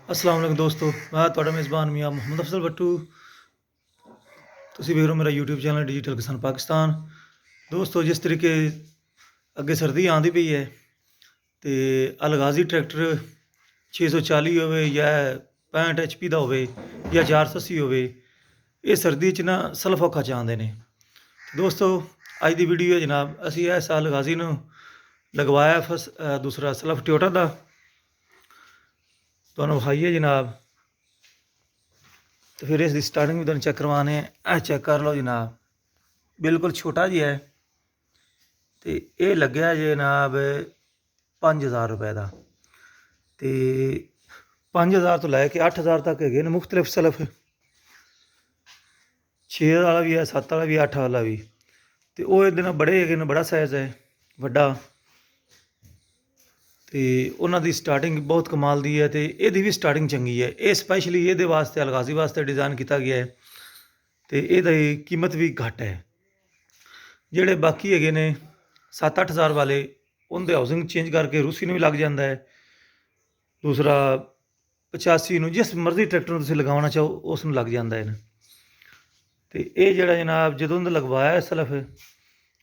अस्सलाम वालेकुम दोस्तों, मैं ਤੁਹਾਡਾ ਮੇਜ਼ਬਾਨ ਮੀਆਂ ਮੁਹੰਮਦ ਅਫਜ਼ਲ ਬੱਟੂ। ਤੁਸੀਂ ਵੇਖ ਰਹੇ ਹੋ ਮੇਰਾ YouTube ਚੈਨਲ ਡਿਜੀਟਲ ਕਿਸਾਨ ਪਾਕਿਸਤਾਨ। ਦੋਸਤੋ, ਜਿਸ ਤਰੀਕੇ ਅੱਗੇ ਸਰਦੀ ਆਉਂਦੀ ਪਈ ਹੈ ਤੇ ਅਲਗਾਜ਼ੀ ਟਰੈਕਟਰ 640 ਹੋਵੇ ਜਾਂ 65 HP ਦਾ ਹੋਵੇ ਜਾਂ 480 ਹੋਵੇ, ਇਹ ਸਰਦੀ 'ਚ ਨਾ ਸਲਫ ਔਖਾ ਚਾਹੁੰਦੇ ਨੇ। ਦੋਸਤੋ, ਅੱਜ ਦੀ ਵੀਡੀਓ ਜਨਾਬ ਅਸੀਂ ਇਸ ਸਾਲ ਅਲਗਾਜ਼ੀ ਨੂੰ ਲਗਵਾਇਆ ਦੂਸਰਾ ਸਲਫ ਟੋਯੋਟਾ ਦਾ ਤੁਹਾਨੂੰ ਵਿਖਾਈਏ ਜਨਾਬ। तो फिर इसकी स्टार्टिंग भी तुम चेक करवाने चेक कर लो जनाब, बिल्कुल छोटा जी है। तो ये लग्या जनाब 5000 रुपए का। तो 5000 तो लैके 8000 तक है मुख्तलिफ सलफ, 6 वाला भी है, 7 वाला भी, 8 वाला भी। तो वो ये बड़े है, बड़ा साइज़ है वड्डा। तो उन्होंने स्टार्टिंग बहुत कमाल दी है। तो ये भी स्टार्टिंग चंगी है। ये स्पैशली ये वास्ते अलगाजी वास्ते डिज़ाइन किया गया है। तो ये कीमत भी घट है। जोड़े बाकी है ने 7-8 हज़ार वाले, उनके हाउसिंग चेंज करके रूसी में भी लग जाता है। दूसरा 85 में जिस मर्जी ट्रैक्टर में तुम लगाना चाहो उसमें लग जाता है। तो ये जोड़ा जनाब जो लगवाया सलफ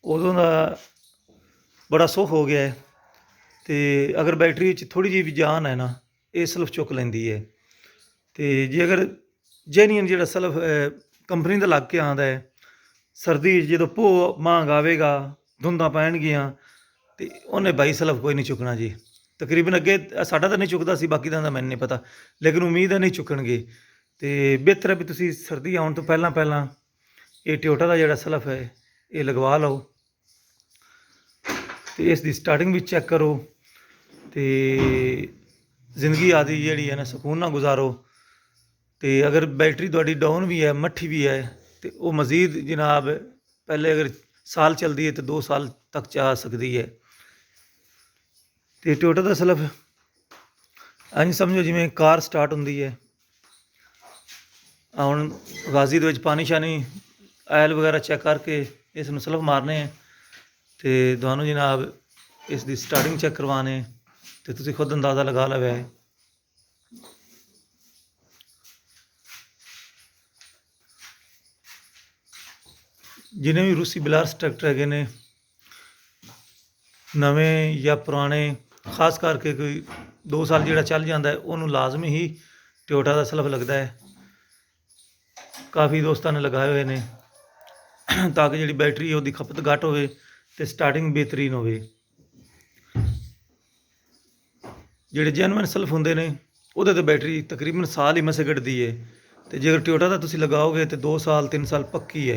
उदों का बड़ा सुख हो गया है। तो अगर बैटरी थोड़ी जी भी जान है ना, ये सलफ चुक लेंदी है। तो जे अगर जेन्यून जो सलफ कंपनी का लग के आता है, सर्दी जो भो मांग आवेगा, धुंदा पैणगियां, तो उन्हें बाई सलफ कोई नहीं चुकना जी। तकरीबन अगे साडा तो नहीं चुकता सी, बाकी का मैनू नहीं पता, लेकिन उम्मीद है नहीं चुकणगे। तो बेहतर है भी तुसीं सर्दी आउण तो पहला पहला ये टोयोटा का जोड़ा सलफ है ये लगवा लो। तो इसकी स्टार्टिंग भी चेक करो। तो जिंदगी आदि जी है ना सुकून ना गुजारो। तो अगर बैटरी थोड़ी डाउन भी है, मट्ठी भी है, तो वो मज़ीद जनाब पहले अगर साल चलती है तो 2 साल तक जा सकती है। तो टोयोटा का सलफ इंज समझो जिमें कार स्टार्ट होंगी है। हुण गाजी दे विच पानी शानी आयल वगैरह चेक करके इस सलफ मारने हैं। तो तुहानूं जनाब इसकी स्टार्टिंग चेक करवाने, तो तुसीं खुद अंदाज़ा लगा लो है। जिन्हें भी रूसी बिलार्स ट्रैक्टर है ने नवे या पुराने, खास करके कोई 2 साल जो चल जाता है उन्होंने लाजमी ही टोयोटा का सलफ लगता है। काफ़ी दोस्तों ने लगाए हुए हैं ताकि जी बैटरी वो खपत घट हो तो स्टार्टिंग बेहतरीन हो। जोड़े जेनवन सलफ होंगे ने वो तो बैटरी तकरीबन साल ही मसे कटती है। तो जे टोयोटा का तुम लगाओगे तो 2 साल 3 साल पक्की है।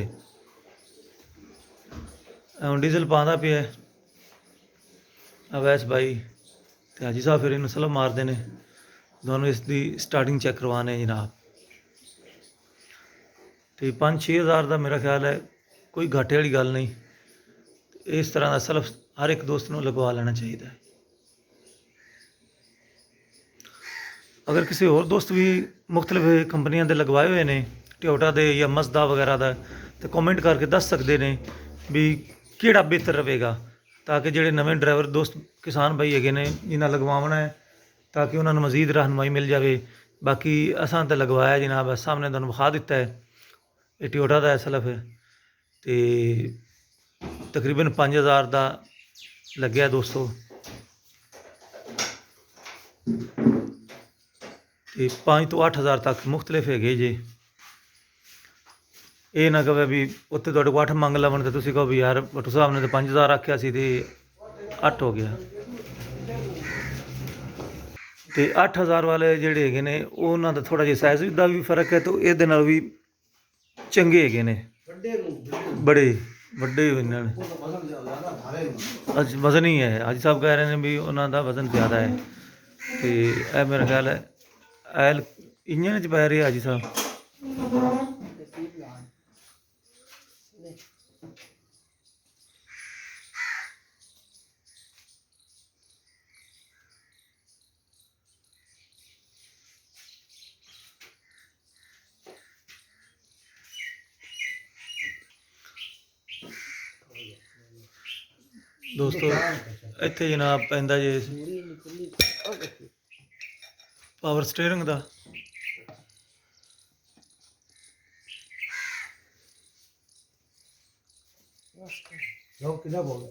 हम डीजल पाँदा पे अवैस भाई तो हाजी साहब फिर इन सलफ मारते हैं। दोनों इसकी स्टार्टिंग चेक करवाने जनाब। तो 5-6 हज़ार का मेरा ख्याल है कोई घाटे वाली गल नहीं। इस तरह का सलफ हर एक दोस्त को लगवा लेना चाहिए। अगर किसी होर दोस्त भी मुख्तलिफ कंपनियों के लगवाए हुए हैं टोयोटा के या मजदा वगैरह का, तो कॉमेंट करके दस सकते हैं भी किहड़ा बेहतर रहेगा, ताकि जोड़े नवे ड्राइवर दोस्त किसान भाई है ने जिन्हें लगवाना है ताकि उन्होंने मजीद रहनुमाई मिल जाए। बाकी असां तो लगवाया जनाब सामने तुहानूं विखा दिता है। ये टोयोटा का सलफ है। तो तकरीबन 5000 का लग्या दोस्तों। तो 5 तो 8 हज़ार तक मुख्तलिफ है जे। ये ना कहे भी उत्ते तुहाडे को 8 मंग लवन तो तुसीं कहो भी यार भट्टू साहब ने तो 5000 आख्या सी ते 8 हो गया। तो 8 हज़ार वाले जोड़े है ने उन्होंने थोड़ा जिहा साइज़ का भी फर्क है। तो ये भी चंगे है ने, बड़े वड्डे इन्होंने अज वजन ही है। हाजी साहब कह रहे हैं भी उन्होंने वजन ज़्यादा है। तो यह मेरा ख्याल है एल इंजन च पै रही है हाजी साहब। दोस्तों इत्थे जनाब पैंदा जे ਪਾਵਰ ਸਟੀਅਰਿੰਗ ਦਾ। ਲੋਕ ਕਿੰਨਾ ਬੋਲ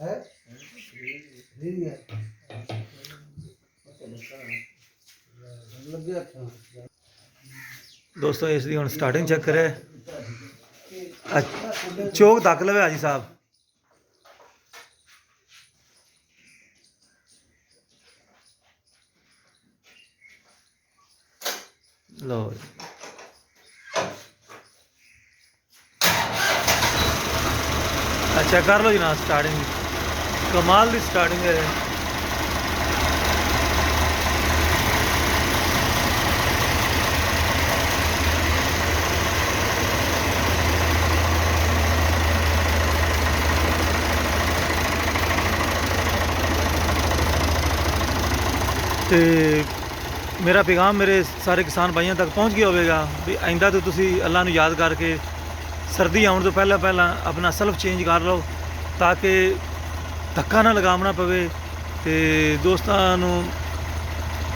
ਹੈ ਰੀਰੀ ਹੈ ਲੱਗਿਆ ਦੋਸਤੋ ਇਸ ਦੀ ਹੁਣ ਸਟਾਰਟਿੰਗ ਚੈੱਕ ਕਰੇ। ਚੋਕ ਧੱਕ ਲਵੇ ਹਾਜੀ ਸਾਹਿਬ। ਲਓ अच्छा कर लो जी ना स्टार्टिंग, कमाल की स्टार्टिंग है। ਤੇ मेरा पैगाम मेरे सारे किसान भाइयों तक पहुँच गया होगा भी आइंदा तो तुसी अल्लाह नू याद करके सर्दी आने तो पहला अपना सल्फ चेंज कर लो ताकि धक्का ना लगावना पवे। तो दोस्तों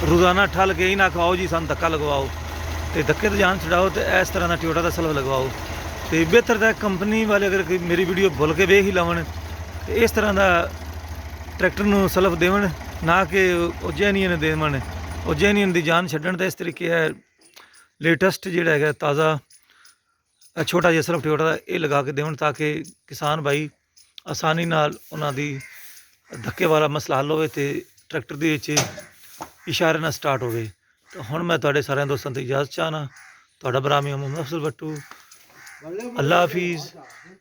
रोज़ाना ठल के ही ना खाओ जी सानू धक्का लगवाओ, तो धक्के तो जान छड़ाओ तो इस तरह का टोयोटा का सल्फ लगवाओ। तो बेहतर है कंपनी वाले अगर मेरी वीडियो भुल के वेख ही लवन तो इस तरह का ट्रैक्टर नू सल्फ देवन, ना कि उज्जैनियन देवन। उज्जैनियन की जान छड्डण दा इस तरीके है लेटेस्ट जिहड़ा है ताज़ा छोटा जिहा सल्फ टोयोटा का ये लगा के देवन ताकि किसान भाई आसानी नाल उन्हां दी धक्के वाला मसला हल होवे ते ट्रैक्टर दे विच इशारे नाल स्टार्ट होवे। तो हुण मैं तुहाडे सारे दोस्तां तो इजाज़त चाहना। तुहाडा भरा मोहम्मद अफजल भट्टू। अल्लाह हाफिज़।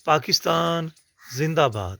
पाकिस्तान जिंदाबाद।